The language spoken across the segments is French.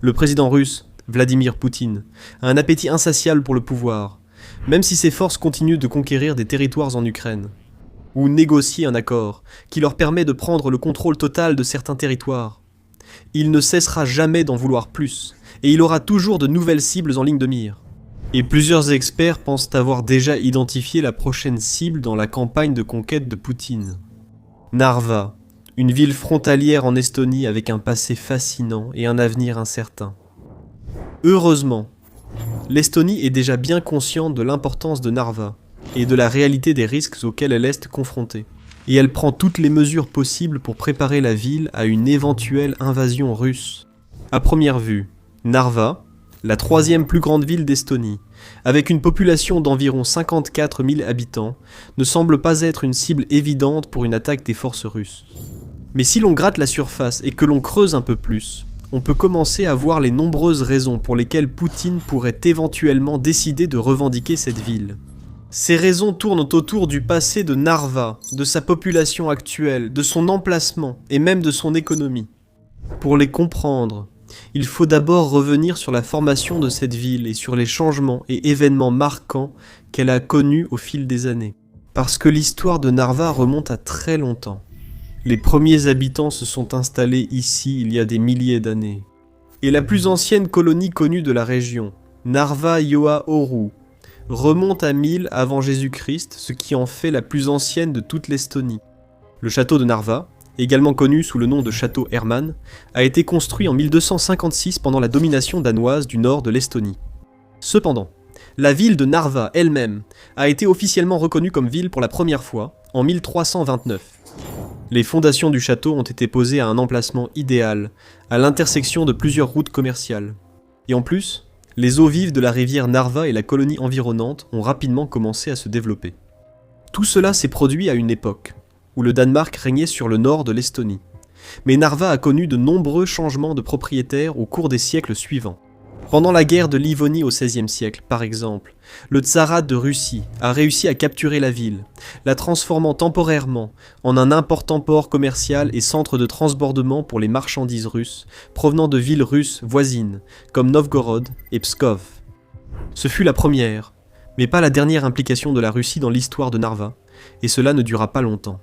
Le président russe, Vladimir Poutine, a un appétit insatiable pour le pouvoir, même si ses forces continuent de conquérir des territoires en Ukraine, ou négocier un accord qui leur permet de prendre le contrôle total de certains territoires. Il ne cessera jamais d'en vouloir plus, et il aura toujours de nouvelles cibles en ligne de mire. Et plusieurs experts pensent avoir déjà identifié la prochaine cible dans la campagne de conquête de Poutine. Narva, une ville frontalière en Estonie avec un passé fascinant et un avenir incertain. Heureusement, l'Estonie est déjà bien consciente de l'importance de Narva et de la réalité des risques auxquels elle est confrontée. Et elle prend toutes les mesures possibles pour préparer la ville à une éventuelle invasion russe. À première vue, Narva, la troisième plus grande ville d'Estonie, avec une population d'environ 54 000 habitants, ne semble pas être une cible évidente pour une attaque des forces russes. Mais si l'on gratte la surface et que l'on creuse un peu plus, on peut commencer à voir les nombreuses raisons pour lesquelles Poutine pourrait éventuellement décider de revendiquer cette ville. Ces raisons tournent autour du passé de Narva, de sa population actuelle, de son emplacement et même de son économie. Pour les comprendre, il faut d'abord revenir sur la formation de cette ville et sur les changements et événements marquants qu'elle a connus au fil des années. Parce que l'histoire de Narva remonte à très longtemps. Les premiers habitants se sont installés ici il y a des milliers d'années. Et la plus ancienne colonie connue de la région, Narva-Joa-Oru, remonte à 1000 avant Jésus-Christ, ce qui en fait la plus ancienne de toute l'Estonie. Le château de Narva, également connu sous le nom de château Hermann, a été construit en 1256 pendant la domination danoise du nord de l'Estonie. Cependant, la ville de Narva elle-même a été officiellement reconnue comme ville pour la première fois en 1329. Les fondations du château ont été posées à un emplacement idéal, à l'intersection de plusieurs routes commerciales. Et en plus, les eaux vives de la rivière Narva et la colonie environnante ont rapidement commencé à se développer. Tout cela s'est produit à une époque où le Danemark régnait sur le nord de l'Estonie. Mais Narva a connu de nombreux changements de propriétaires au cours des siècles suivants. Pendant la guerre de Livonie au XVIe siècle, par exemple, le Tsarat de Russie a réussi à capturer la ville, la transformant temporairement en un important port commercial et centre de transbordement pour les marchandises russes provenant de villes russes voisines, comme Novgorod et Pskov. Ce fut la première, mais pas la dernière implication de la Russie dans l'histoire de Narva, et cela ne dura pas longtemps.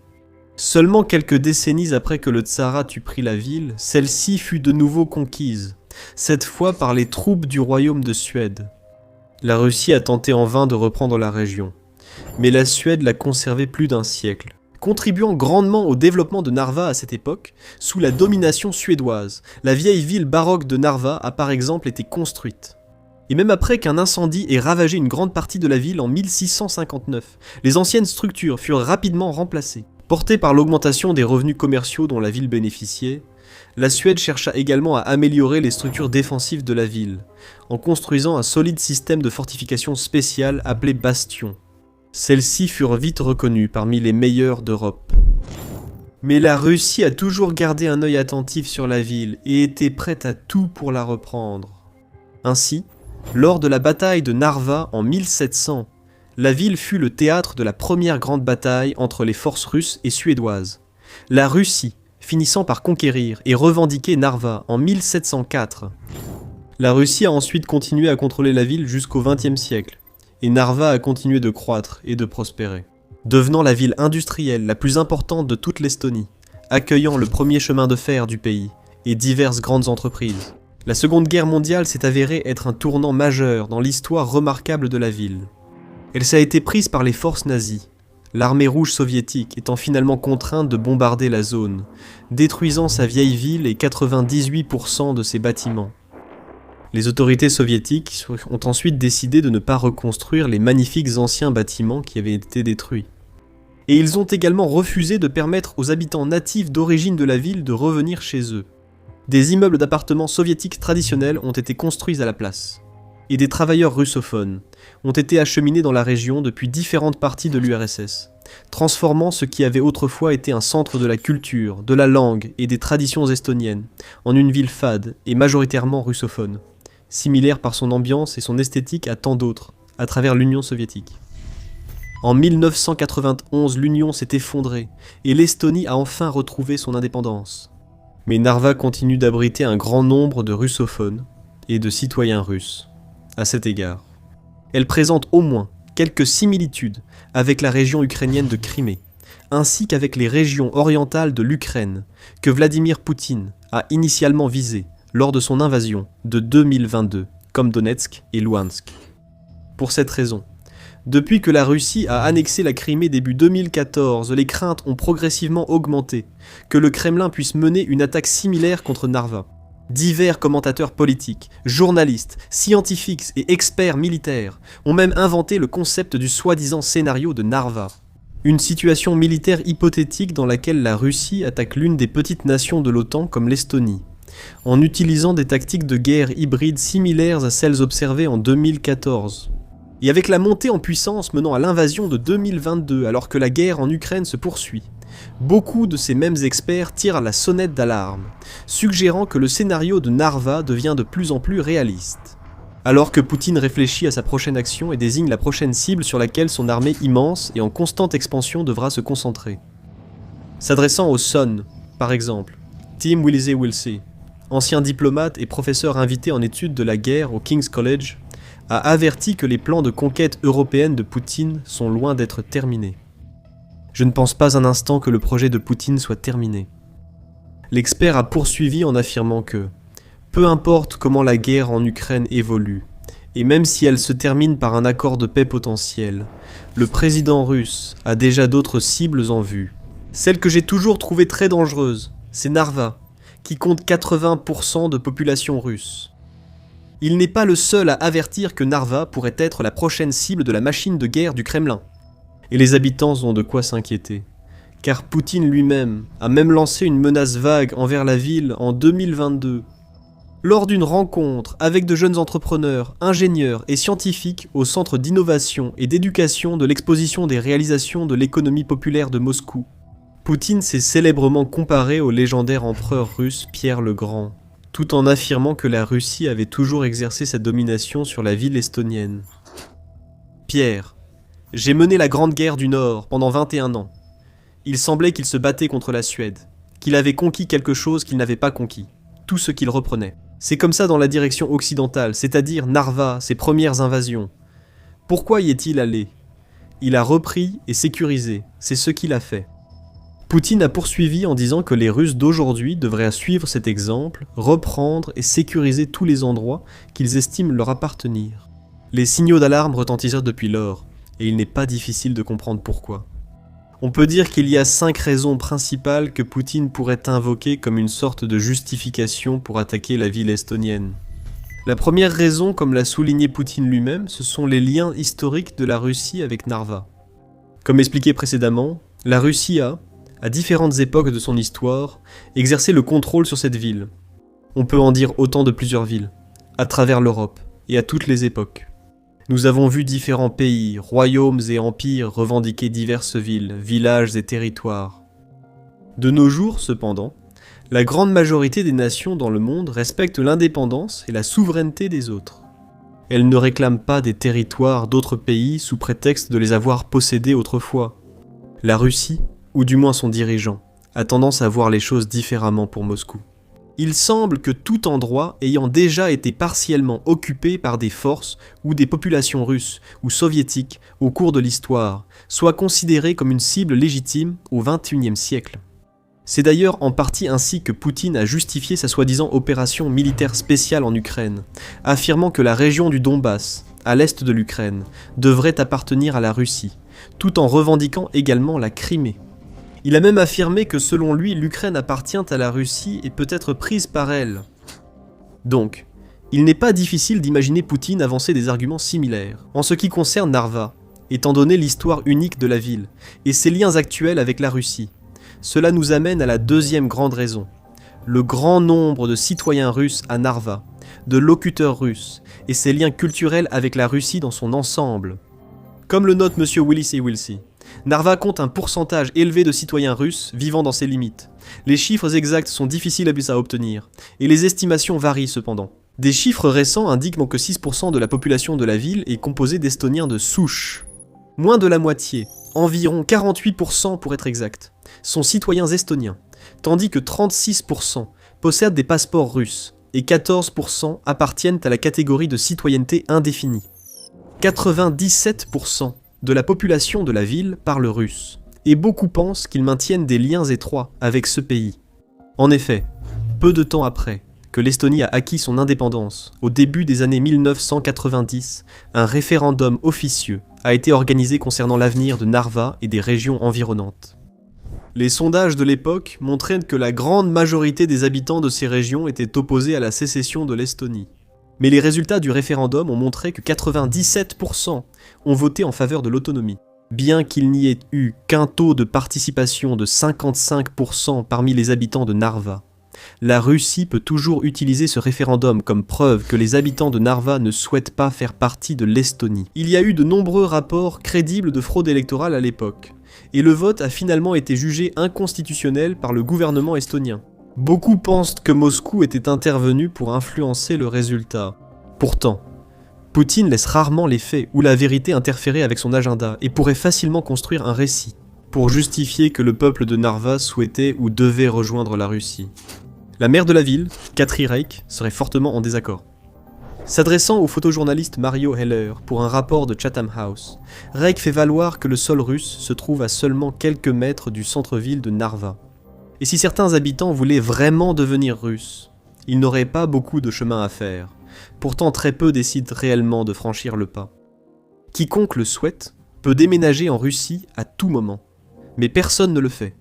Seulement quelques décennies après que le Tsarat eut pris la ville, celle-ci fut de nouveau conquise, cette fois par les troupes du royaume de Suède. La Russie a tenté en vain de reprendre la région, mais la Suède l'a conservée plus d'un siècle, contribuant grandement au développement de Narva à cette époque, sous la domination suédoise. La vieille ville baroque de Narva a par exemple été construite. Et même après qu'un incendie ait ravagé une grande partie de la ville en 1659, les anciennes structures furent rapidement remplacées. Portée par l'augmentation des revenus commerciaux dont la ville bénéficiait, la Suède chercha également à améliorer les structures défensives de la ville, en construisant un solide système de fortification spécial appelé Bastion. Celles-ci furent vite reconnues parmi les meilleures d'Europe. Mais la Russie a toujours gardé un œil attentif sur la ville et était prête à tout pour la reprendre. Ainsi, lors de la bataille de Narva en 1700, la ville fut le théâtre de la première grande bataille entre les forces russes et suédoises. La Russie finissant par conquérir et revendiquer Narva en 1704. La Russie a ensuite continué à contrôler la ville jusqu'au XXe siècle, et Narva a continué de croître et de prospérer, devenant la ville industrielle la plus importante de toute l'Estonie, accueillant le premier chemin de fer du pays et diverses grandes entreprises. La Seconde Guerre mondiale s'est avérée être un tournant majeur dans l'histoire remarquable de la ville. Elle s'est été prise par les forces nazies, l'armée rouge soviétique étant finalement contrainte de bombarder la zone, détruisant sa vieille ville et 98% de ses bâtiments. Les autorités soviétiques ont ensuite décidé de ne pas reconstruire les magnifiques anciens bâtiments qui avaient été détruits. Et ils ont également refusé de permettre aux habitants natifs d'origine de la ville de revenir chez eux. Des immeubles d'appartements soviétiques traditionnels ont été construits à la place. Et des travailleurs russophones ont été acheminés dans la région depuis différentes parties de l'URSS, transformant ce qui avait autrefois été un centre de la culture, de la langue et des traditions estoniennes, en une ville fade et majoritairement russophone, similaire par son ambiance et son esthétique à tant d'autres, à travers l'Union soviétique. En 1991, l'Union s'est effondrée et l'Estonie a enfin retrouvé son indépendance. Mais Narva continue d'abriter un grand nombre de russophones et de citoyens russes, à cet égard. Elle présente au moins quelques similitudes avec la région ukrainienne de Crimée, ainsi qu'avec les régions orientales de l'Ukraine, que Vladimir Poutine a initialement visées lors de son invasion de 2022, comme Donetsk et Louhansk. Pour cette raison, depuis que la Russie a annexé la Crimée début 2014, les craintes ont progressivement augmenté que le Kremlin puisse mener une attaque similaire contre Narva. Divers commentateurs politiques, journalistes, scientifiques et experts militaires ont même inventé le concept du soi-disant scénario de Narva. Une situation militaire hypothétique dans laquelle la Russie attaque l'une des petites nations de l'OTAN comme l'Estonie, en utilisant des tactiques de guerre hybrides similaires à celles observées en 2014. Et avec la montée en puissance menant à l'invasion de 2022 alors que la guerre en Ukraine se poursuit, beaucoup de ces mêmes experts tirent la sonnette d'alarme, suggérant que le scénario de Narva devient de plus en plus réaliste. Alors que Poutine réfléchit à sa prochaine action et désigne la prochaine cible sur laquelle son armée immense et en constante expansion devra se concentrer. S'adressant au Sun, par exemple, Tim Willsey, ancien diplomate et professeur invité en études de la guerre au King's College, a averti que les plans de conquête européenne de Poutine sont loin d'être terminés. Je ne pense pas un instant que le projet de Poutine soit terminé. L'expert a poursuivi en affirmant que, peu importe comment la guerre en Ukraine évolue, et même si elle se termine par un accord de paix potentiel, le président russe a déjà d'autres cibles en vue. Celle que j'ai toujours trouvée très dangereuse, c'est Narva, qui compte 80% de population russe. Il n'est pas le seul à avertir que Narva pourrait être la prochaine cible de la machine de guerre du Kremlin. Et les habitants ont de quoi s'inquiéter. Car Poutine lui-même a même lancé une menace vague envers la ville en 2022. Lors d'une rencontre avec de jeunes entrepreneurs, ingénieurs et scientifiques au Centre d'innovation et d'éducation de l'exposition des réalisations de l'économie populaire de Moscou, Poutine s'est célèbrement comparé au légendaire empereur russe Pierre le Grand, tout en affirmant que la Russie avait toujours exercé sa domination sur la ville estonienne. Pierre, j'ai mené la Grande Guerre du Nord pendant 21 ans. Il semblait qu'il se battait contre la Suède, qu'il avait conquis quelque chose qu'il n'avait pas conquis, tout ce qu'il reprenait. C'est comme ça dans la direction occidentale, c'est-à-dire Narva, ses premières invasions. Pourquoi y est-il allé? Il a repris et sécurisé, c'est ce qu'il a fait. Poutine a poursuivi en disant que les Russes d'aujourd'hui devraient suivre cet exemple, reprendre et sécuriser tous les endroits qu'ils estiment leur appartenir. Les signaux d'alarme retentissent depuis lors, et il n'est pas difficile de comprendre pourquoi. On peut dire qu'il y a 5 raisons principales que Poutine pourrait invoquer comme une sorte de justification pour attaquer la ville estonienne. La première raison, comme l'a souligné Poutine lui-même, ce sont les liens historiques de la Russie avec Narva. Comme expliqué précédemment, la Russie a, à différentes époques de son histoire, exercé le contrôle sur cette ville. On peut en dire autant de plusieurs villes, à travers l'Europe, et à toutes les époques. Nous avons vu différents pays, royaumes et empires revendiquer diverses villes, villages et territoires. De nos jours, cependant, la grande majorité des nations dans le monde respectent l'indépendance et la souveraineté des autres. Elles ne réclament pas des territoires d'autres pays sous prétexte de les avoir possédés autrefois. La Russie, ou du moins son dirigeant, a tendance à voir les choses différemment pour Moscou. Il semble que tout endroit ayant déjà été partiellement occupé par des forces ou des populations russes ou soviétiques au cours de l'histoire soit considéré comme une cible légitime au XXIe siècle. C'est d'ailleurs en partie ainsi que Poutine a justifié sa soi-disant opération militaire spéciale en Ukraine, affirmant que la région du Donbass, à l'est de l'Ukraine, devrait appartenir à la Russie, tout en revendiquant également la Crimée. Il a même affirmé que selon lui, l'Ukraine appartient à la Russie et peut être prise par elle. Donc, il n'est pas difficile d'imaginer Poutine avancer des arguments similaires. En ce qui concerne Narva, étant donné l'histoire unique de la ville et ses liens actuels avec la Russie, cela nous amène à la deuxième grande raison. Le grand nombre de citoyens russes à Narva, de locuteurs russes et ses liens culturels avec la Russie dans son ensemble. Comme le note M. Willsey, Narva compte un pourcentage élevé de citoyens russes vivant dans ses limites. Les chiffres exacts sont difficiles à obtenir, et les estimations varient cependant. Des chiffres récents indiquent que 6% de la population de la ville est composée d'Estoniens de souche. Moins de la moitié, environ 48% pour être exact, sont citoyens estoniens, tandis que 36% possèdent des passeports russes et 14% appartiennent à la catégorie de citoyenneté indéfinie. 97% de la population de la ville parle russe, et beaucoup pensent qu'ils maintiennent des liens étroits avec ce pays. En effet, peu de temps après que l'Estonie a acquis son indépendance, au début des années 1990, un référendum officieux a été organisé concernant l'avenir de Narva et des régions environnantes. Les sondages de l'époque montraient que la grande majorité des habitants de ces régions étaient opposés à la sécession de l'Estonie. Mais les résultats du référendum ont montré que 97% ont voté en faveur de l'autonomie. Bien qu'il n'y ait eu qu'un taux de participation de 55% parmi les habitants de Narva, la Russie peut toujours utiliser ce référendum comme preuve que les habitants de Narva ne souhaitent pas faire partie de l'Estonie. Il y a eu de nombreux rapports crédibles de fraude électorale à l'époque, et le vote a finalement été jugé inconstitutionnel par le gouvernement estonien. Beaucoup pensent que Moscou était intervenu pour influencer le résultat. Pourtant, Poutine laisse rarement les faits ou la vérité interférer avec son agenda et pourrait facilement construire un récit pour justifier que le peuple de Narva souhaitait ou devait rejoindre la Russie. La maire de la ville, Katri Reik, serait fortement en désaccord. S'adressant au photojournaliste Mario Heller pour un rapport de Chatham House, Reik fait valoir que le sol russe se trouve à seulement quelques mètres du centre-ville de Narva. Et si certains habitants voulaient vraiment devenir russes, ils n'auraient pas beaucoup de chemin à faire. Pourtant, très peu décident réellement de franchir le pas. Quiconque le souhaite peut déménager en Russie à tout moment. Mais personne ne le fait,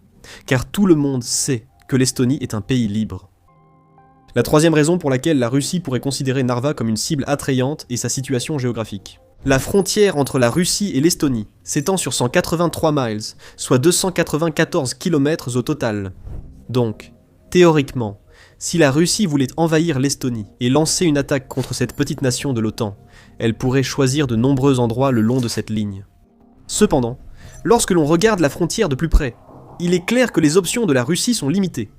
car tout le monde sait que l'Estonie est un pays libre. La troisième raison pour laquelle la Russie pourrait considérer Narva comme une cible attrayante est sa situation géographique. La frontière entre la Russie et l'Estonie s'étend sur 183 miles, soit 294 km au total. Donc, théoriquement, si la Russie voulait envahir l'Estonie et lancer une attaque contre cette petite nation de l'OTAN, elle pourrait choisir de nombreux endroits le long de cette ligne. Cependant, lorsque l'on regarde la frontière de plus près, il est clair que les options de la Russie sont limitées.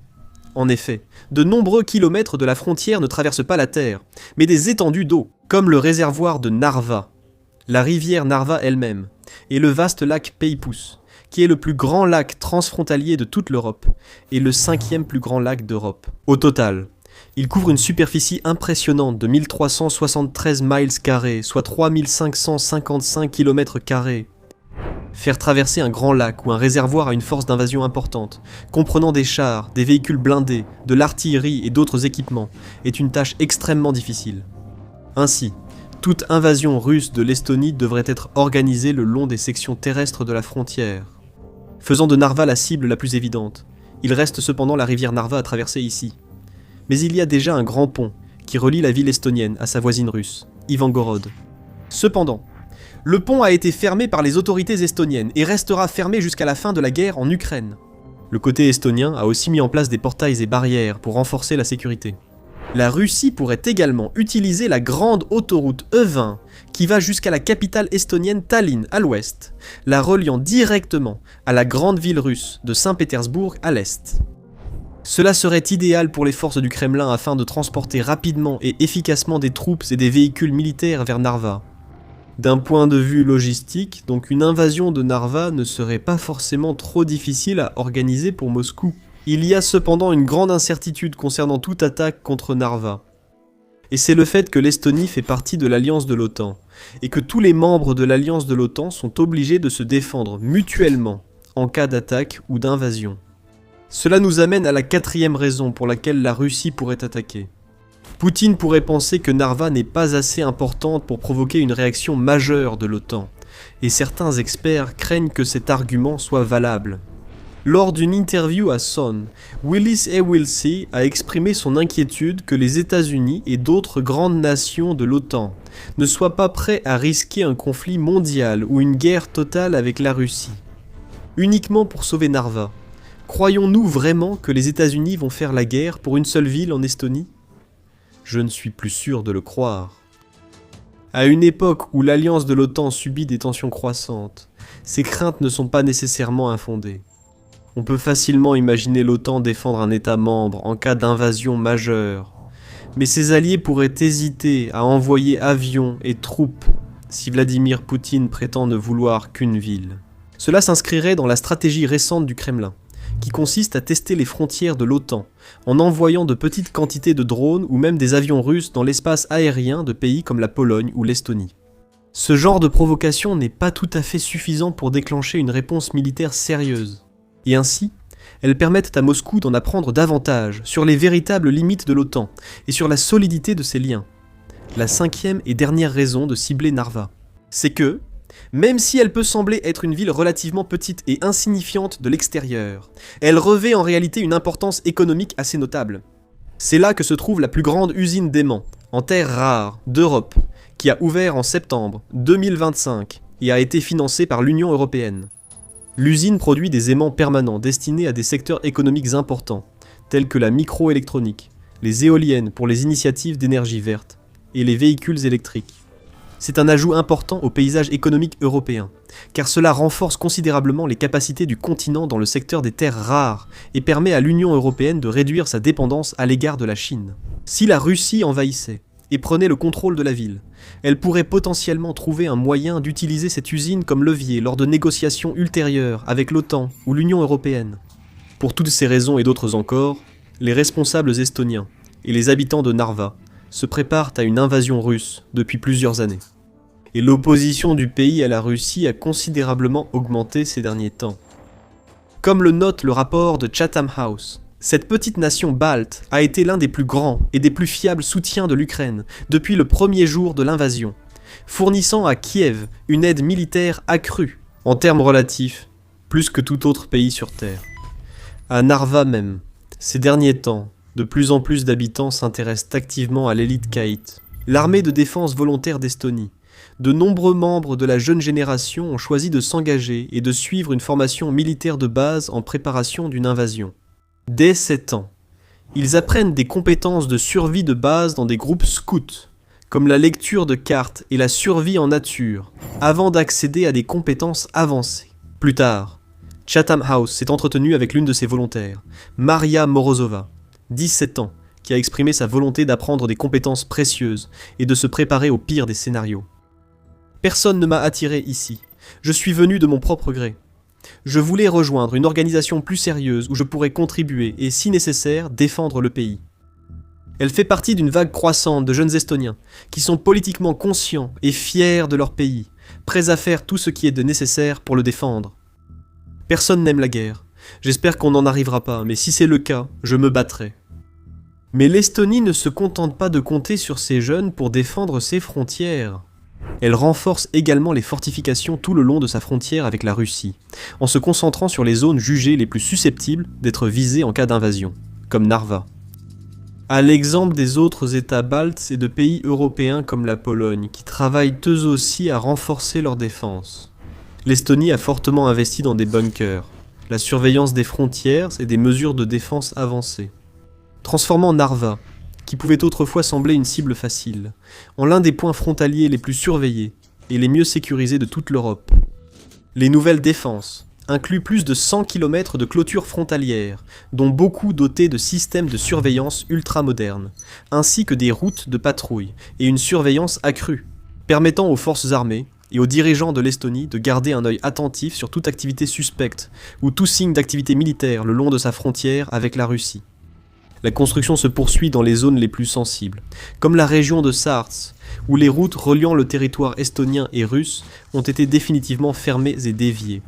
En effet, de nombreux kilomètres de la frontière ne traversent pas la terre, mais des étendues d'eau, comme le réservoir de Narva, la rivière Narva elle-même, et le vaste lac Peipus, qui est le plus grand lac transfrontalier de toute l'Europe, et le 5e plus grand lac d'Europe. Au total, il couvre une superficie impressionnante de 1373 miles carrés, soit 3555 km carrés. Faire traverser un grand lac ou un réservoir à une force d'invasion importante, comprenant des chars, des véhicules blindés, de l'artillerie et d'autres équipements, est une tâche extrêmement difficile. Ainsi, toute invasion russe de l'Estonie devrait être organisée le long des sections terrestres de la frontière, faisant de Narva la cible la plus évidente. Il reste cependant la rivière Narva à traverser ici. Mais il y a déjà un grand pont qui relie la ville estonienne à sa voisine russe, Ivangorod. Cependant, le pont a été fermé par les autorités estoniennes et restera fermé jusqu'à la fin de la guerre en Ukraine. Le côté estonien a aussi mis en place des portails et barrières pour renforcer la sécurité. La Russie pourrait également utiliser la grande autoroute E20 qui va jusqu'à la capitale estonienne Tallinn à l'ouest, la reliant directement à la grande ville russe de Saint-Pétersbourg à l'est. Cela serait idéal pour les forces du Kremlin afin de transporter rapidement et efficacement des troupes et des véhicules militaires vers Narva. D'un point de vue logistique, donc une invasion de Narva ne serait pas forcément trop difficile à organiser pour Moscou. Il y a cependant une grande incertitude concernant toute attaque contre Narva. Et c'est le fait que l'Estonie fait partie de l'alliance de l'OTAN, et que tous les membres de l'alliance de l'OTAN sont obligés de se défendre mutuellement en cas d'attaque ou d'invasion. Cela nous amène à la quatrième raison pour laquelle la Russie pourrait attaquer. Poutine pourrait penser que Narva n'est pas assez importante pour provoquer une réaction majeure de l'OTAN, et certains experts craignent que cet argument soit valable. Lors d'une interview à Sun, Willis Ewilsey a exprimé son inquiétude que les États-Unis et d'autres grandes nations de l'OTAN ne soient pas prêts à risquer un conflit mondial ou une guerre totale avec la Russie, uniquement pour sauver Narva. Croyons-nous vraiment que les États-Unis vont faire la guerre pour une seule ville en Estonie ? Je ne suis plus sûr de le croire. À une époque où l'alliance de l'OTAN subit des tensions croissantes, ces craintes ne sont pas nécessairement infondées. On peut facilement imaginer l'OTAN défendre un État membre en cas d'invasion majeure, mais ses alliés pourraient hésiter à envoyer avions et troupes si Vladimir Poutine prétend ne vouloir qu'une ville. Cela s'inscrirait dans la stratégie récente du Kremlin, qui consiste à tester les frontières de l'OTAN, en envoyant de petites quantités de drones ou même des avions russes dans l'espace aérien de pays comme la Pologne ou l'Estonie. Ce genre de provocation n'est pas tout à fait suffisant pour déclencher une réponse militaire sérieuse. Et ainsi, elles permettent à Moscou d'en apprendre davantage sur les véritables limites de l'OTAN et sur la solidité de ses liens. La cinquième et dernière raison de cibler Narva, c'est que, même si elle peut sembler être une ville relativement petite et insignifiante de l'extérieur, elle revêt en réalité une importance économique assez notable. C'est là que se trouve la plus grande usine d'aimants, en terres rares, d'Europe, qui a ouvert en septembre 2025 et a été financée par l'Union européenne. L'usine produit des aimants permanents destinés à des secteurs économiques importants, tels que la microélectronique, les éoliennes pour les initiatives d'énergie verte et les véhicules électriques. C'est un ajout important au paysage économique européen, car cela renforce considérablement les capacités du continent dans le secteur des terres rares et permet à l'Union européenne de réduire sa dépendance à l'égard de la Chine. Si la Russie envahissait et prenait le contrôle de la ville, elle pourrait potentiellement trouver un moyen d'utiliser cette usine comme levier lors de négociations ultérieures avec l'OTAN ou l'Union européenne. Pour toutes ces raisons et d'autres encore, les responsables estoniens et les habitants de Narva se préparent à une invasion russe depuis plusieurs années. Et l'opposition du pays à la Russie a considérablement augmenté ces derniers temps. Comme le note le rapport de Chatham House, cette petite nation balte a été l'un des plus grands et des plus fiables soutiens de l'Ukraine depuis le premier jour de l'invasion, fournissant à Kiev une aide militaire accrue, en termes relatifs, plus que tout autre pays sur Terre. À Narva même, ces derniers temps, de plus en plus d'habitants s'intéressent activement à l'élite caïte, l'armée de défense volontaire d'Estonie. De nombreux membres de la jeune génération ont choisi de s'engager et de suivre une formation militaire de base en préparation d'une invasion. Dès 7 ans, ils apprennent des compétences de survie de base dans des groupes scouts, comme la lecture de cartes et la survie en nature, avant d'accéder à des compétences avancées. Plus tard, Chatham House s'est entretenu avec l'une de ses volontaires, Maria Morozova, 17 ans, qui a exprimé sa volonté d'apprendre des compétences précieuses et de se préparer au pire des scénarios. Personne ne m'a attiré ici. Je suis venu de mon propre gré. Je voulais rejoindre une organisation plus sérieuse où je pourrais contribuer et, si nécessaire, défendre le pays. Elle fait partie d'une vague croissante de jeunes Estoniens qui sont politiquement conscients et fiers de leur pays, prêts à faire tout ce qui est de nécessaire pour le défendre. Personne n'aime la guerre. J'espère qu'on n'en arrivera pas, mais si c'est le cas, je me battrai. Mais l'Estonie ne se contente pas de compter sur ces jeunes pour défendre ses frontières. Elle renforce également les fortifications tout le long de sa frontière avec la Russie, en se concentrant sur les zones jugées les plus susceptibles d'être visées en cas d'invasion, comme Narva. À l'exemple des autres États baltes et de pays européens comme la Pologne, qui travaillent eux aussi à renforcer leur défense. L'Estonie a fortement investi dans des bunkers, la surveillance des frontières et des mesures de défense avancées, transformant Narva, qui pouvait autrefois sembler une cible facile, en l'un des points frontaliers les plus surveillés et les mieux sécurisés de toute l'Europe. Les nouvelles défenses incluent plus de 100 km de clôtures frontalières, dont beaucoup dotées de systèmes de surveillance ultramodernes, ainsi que des routes de patrouille et une surveillance accrue, permettant aux forces armées et aux dirigeants de l'Estonie de garder un œil attentif sur toute activité suspecte ou tout signe d'activité militaire le long de sa frontière avec la Russie. La construction se poursuit dans les zones les plus sensibles, comme la région de Sars, où les routes reliant le territoire estonien et russe ont été définitivement fermées et déviées.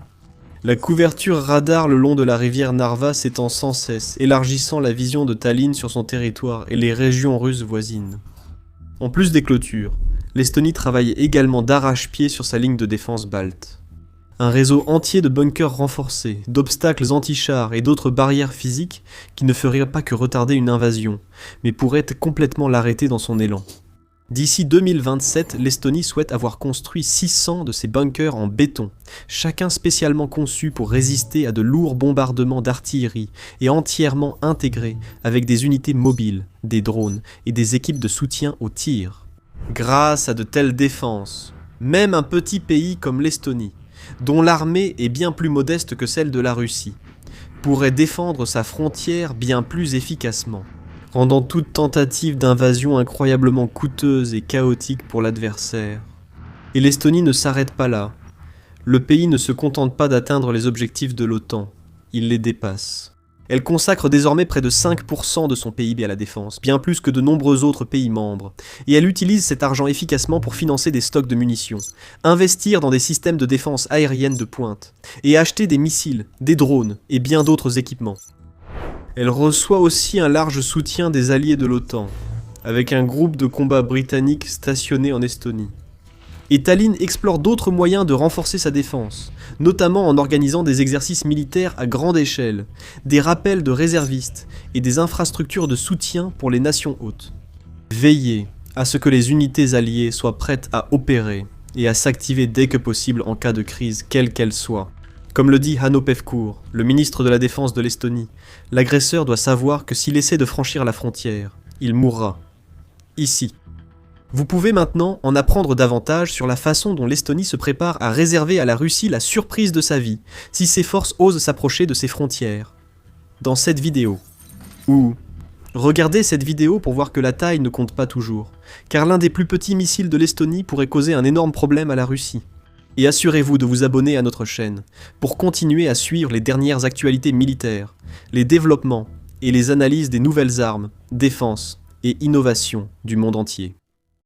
La couverture radar le long de la rivière Narva s'étend sans cesse, élargissant la vision de Tallinn sur son territoire et les régions russes voisines. En plus des clôtures, l'Estonie travaille également d'arrache-pied sur sa ligne de défense balte. Un réseau entier de bunkers renforcés, d'obstacles anti-chars et d'autres barrières physiques qui ne feraient pas que retarder une invasion, mais pourraient complètement l'arrêter dans son élan. D'ici 2027, l'Estonie souhaite avoir construit 600 de ces bunkers en béton, chacun spécialement conçu pour résister à de lourds bombardements d'artillerie et entièrement intégrés avec des unités mobiles, des drones et des équipes de soutien au tir. Grâce à de telles défenses, même un petit pays comme l'Estonie, dont l'armée est bien plus modeste que celle de la Russie, pourrait défendre sa frontière bien plus efficacement, rendant toute tentative d'invasion incroyablement coûteuse et chaotique pour l'adversaire. Et l'Estonie ne s'arrête pas là. Le pays ne se contente pas d'atteindre les objectifs de l'OTAN, il les dépasse. Elle consacre désormais près de 5% de son PIB à la défense, bien plus que de nombreux autres pays membres, et elle utilise cet argent efficacement pour financer des stocks de munitions, investir dans des systèmes de défense aérienne de pointe, et acheter des missiles, des drones et bien d'autres équipements. Elle reçoit aussi un large soutien des alliés de l'OTAN, avec un groupe de combat britannique stationné en Estonie. Et Tallinn explore d'autres moyens de renforcer sa défense, notamment en organisant des exercices militaires à grande échelle, des rappels de réservistes et des infrastructures de soutien pour les nations hôtes. Veillez à ce que les unités alliées soient prêtes à opérer et à s'activer dès que possible en cas de crise, quelle qu'elle soit. Comme le dit Hanno Pevkur, le ministre de la Défense de l'Estonie, l'agresseur doit savoir que s'il essaie de franchir la frontière, il mourra. Ici. Vous pouvez maintenant en apprendre davantage sur la façon dont l'Estonie se prépare à réserver à la Russie la surprise de sa vie, si ses forces osent s'approcher de ses frontières. Dans cette vidéo. Ou regardez cette vidéo pour voir que la taille ne compte pas toujours, car l'un des plus petits missiles de l'Estonie pourrait causer un énorme problème à la Russie. Et assurez-vous de vous abonner à notre chaîne, pour continuer à suivre les dernières actualités militaires, les développements et les analyses des nouvelles armes, défenses et innovations du monde entier.